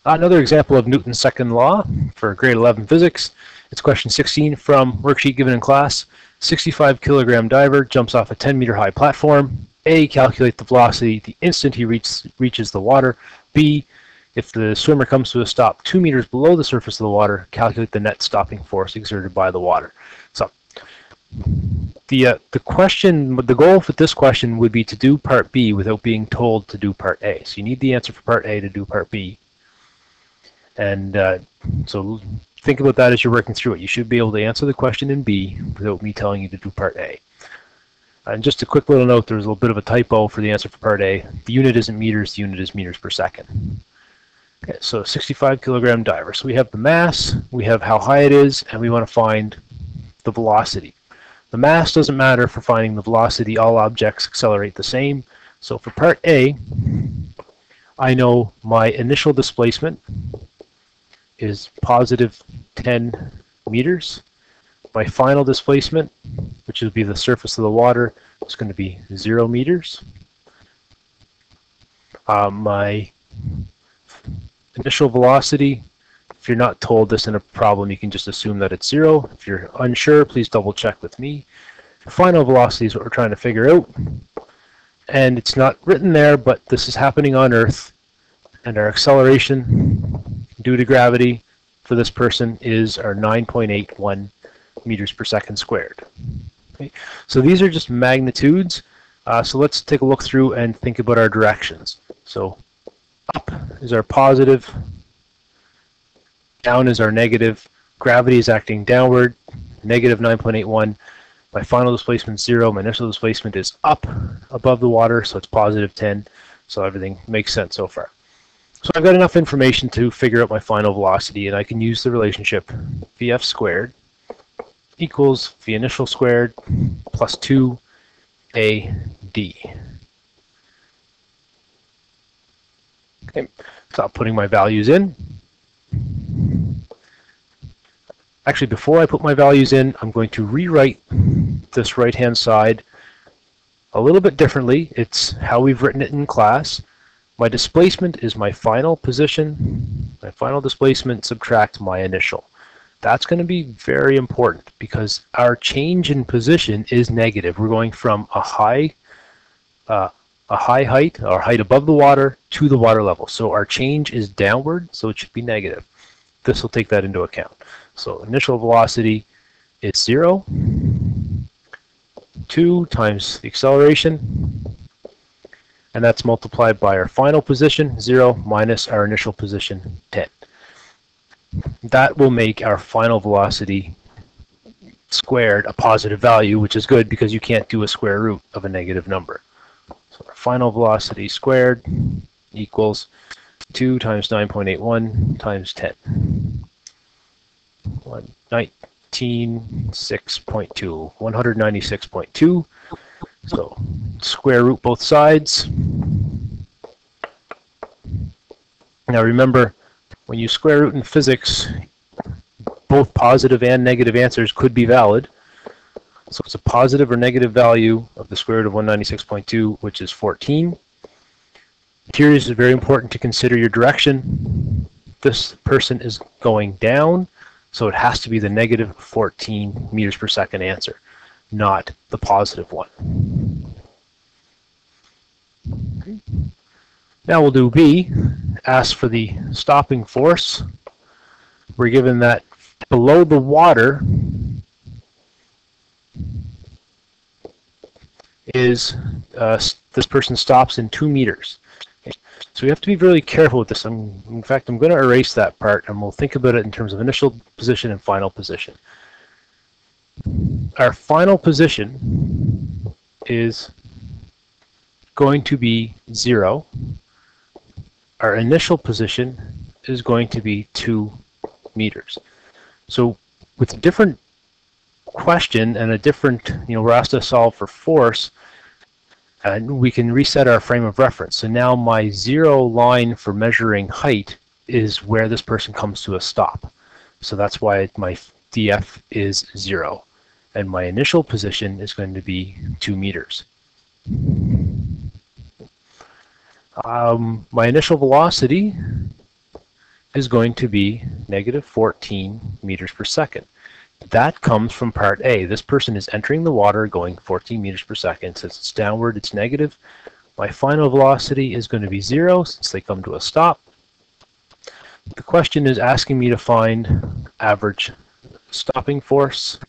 Another example of Newton's second law for grade 11 physics. It's question 16 from worksheet given in class. 65 kilogram diver jumps off a 10-meter high platform. A, calculate the velocity the instant he reaches the water. B, if the swimmer comes to a stop 2 meters below the surface of the water, calculate the net stopping force exerted by the water. So the goal for this question would be to do part B without being told to do part A. So you need the answer for part A to do part B. And so think about that as you're working through it. You should be able to answer the question in B without me telling you to do part A. And just a quick little note, there's a little bit of a typo for the answer for part A. The unit isn't meters, the unit is meters per second. Okay, so 65 kilogram diver. So we have the mass, we have how high it is, and we want to find the velocity. The mass doesn't matter for finding the velocity. All objects accelerate the same. So for part A, I know my initial displacement is positive 10 meters. My final displacement, which would be the surface of the water, is going to be 0 meters. My initial velocity, if you're not told this in a problem, you can just assume that it's 0. If you're unsure, please double check with me. The final velocity is what we're trying to figure out. And it's not written there, but this is happening on Earth. And our acceleration due to gravity for this person is our 9.81 meters per second squared. Okay. So these are just magnitudes. So let's take a look through and think about our directions. So up is our positive, down is our negative, gravity is acting downward, negative 9.81. My final displacement is 0, my initial displacement is up above the water, so it's positive 10. So everything makes sense so far. So I've got enough information to figure out my final velocity, and I can use the relationship Vf squared equals V initial squared plus 2 AD. Okay, stop putting my values in. Actually, before I put my values in, I'm going to rewrite this right-hand side a little bit differently. It's how we've written it in class. My displacement is my final position. My final displacement subtract my initial. That's going to be very important because our change in position is negative. We're going from a high height, or height above the water, to the water level. So our change is downward, so it should be negative. This will take that into account. So initial velocity is 0. 2 times the acceleration, and that's multiplied by our final position, 0, minus our initial position, 10. That will make our final velocity squared a positive value, which is good because you can't do a square root of a negative number. So our final velocity squared equals 2 times 9.81 times 10. 196.2. 196.2. So square root both sides. Now remember, when you square root in physics, both positive and negative answers could be valid. So it's a positive or negative value of the square root of 196.2, which is 14. Here is very important to consider your direction. This person is going down, so it has to be the negative 14 meters per second answer, not the positive one. Okay. Now we'll do B, ask for the stopping force. We're given that below the water is, this person stops in 2 meters. Okay. So we have to be really careful with this. In fact, I'm going to erase that part and we'll think about it in terms of initial position and final position. Our final position is going to be 0. Our initial position is going to be 2 meters. So with a different question and a different, we're asked to solve for force, and we can reset our frame of reference. So now my 0 line for measuring height is where this person comes to a stop. So that's why my df is 0. And my initial position is going to be 2 meters. My initial velocity is going to be negative 14 meters per second. That comes from part A. This person is entering the water going 14 meters per second. Since it's downward, it's negative. My final velocity is going to be 0 since they come to a stop. The question is asking me to find average stopping force.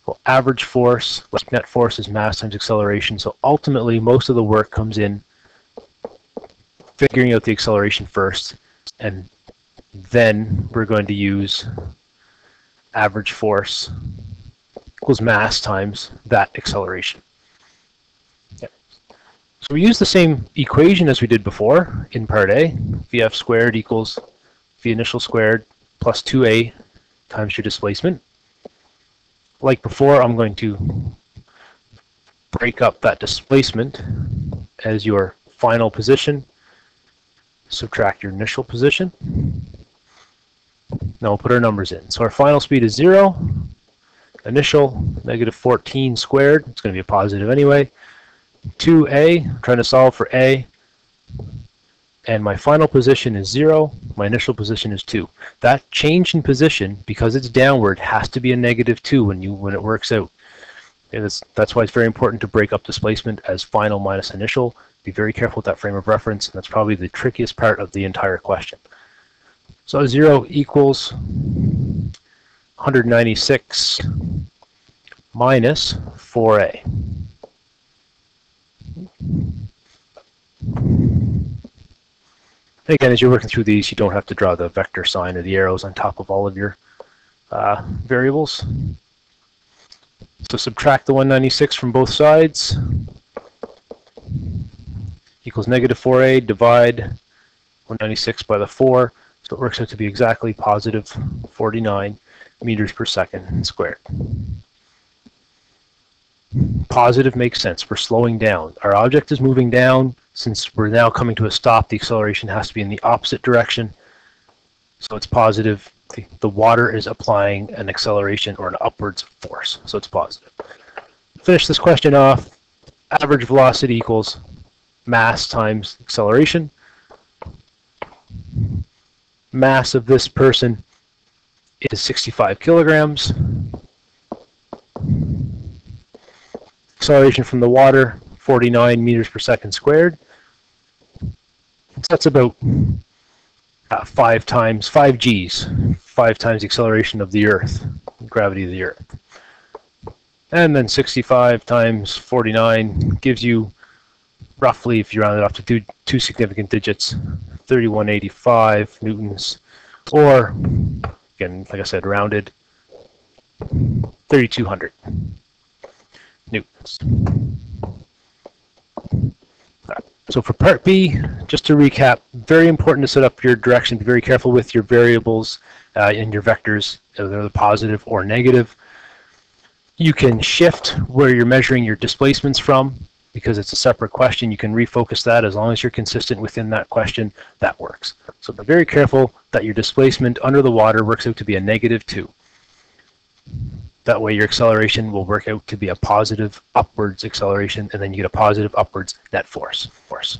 Well, average force, like net force, is mass times acceleration. So ultimately, most of the work comes in figuring out the acceleration first, and then we're going to use average force equals mass times that acceleration. Yeah. So we use the same equation as we did before in part A. Vf squared equals V initial squared plus 2a times your displacement. Like before, I'm going to break up that displacement as your final position, subtract your initial position. Now we'll put our numbers in. So our final speed is 0, initial negative 14 squared, it's going to be a positive anyway, 2a, I'm trying to solve for a, and my final position is 0, my initial position is 2. That change in position, because it's downward, has to be a negative 2 when it works out. And that's why it's very important to break up displacement as final minus initial. Be very careful with that frame of reference, and that's probably the trickiest part of the entire question. So 0 equals 196 minus 4a. And again, as you're working through these, you don't have to draw the vector sign or the arrows on top of all of your variables. So subtract the 196 from both sides. Equals negative 4a, divide 196 by the 4. So it works out to be exactly positive 49 meters per second squared. Positive makes sense. We're slowing down. Our object is moving down. Since we're now coming to a stop, the acceleration has to be in the opposite direction. So it's positive. The water is applying an acceleration or an upwards force. So it's positive. Finish this question off. Average velocity equals mass times acceleration. Mass of this person is 65 kilograms. Acceleration from the water, 49 meters per second squared. So that's about 5 Gs, 5 times the acceleration of the Earth, gravity of the Earth. And then 65 times 49 gives you roughly, if you round it off to two significant digits, 3185 newtons, or again, like I said, rounded, 3200 newtons. So for part B, just to recap, very important to set up your direction. Be very careful with your variables and your vectors, whether they're positive or negative. You can shift where you're measuring your displacements from. Because it's a separate question, you can refocus that. As long as you're consistent within that question, that works. So be very careful that your displacement under the water works out to be a negative 2. That way your acceleration will work out to be a positive upwards acceleration, and then you get a positive upwards net force.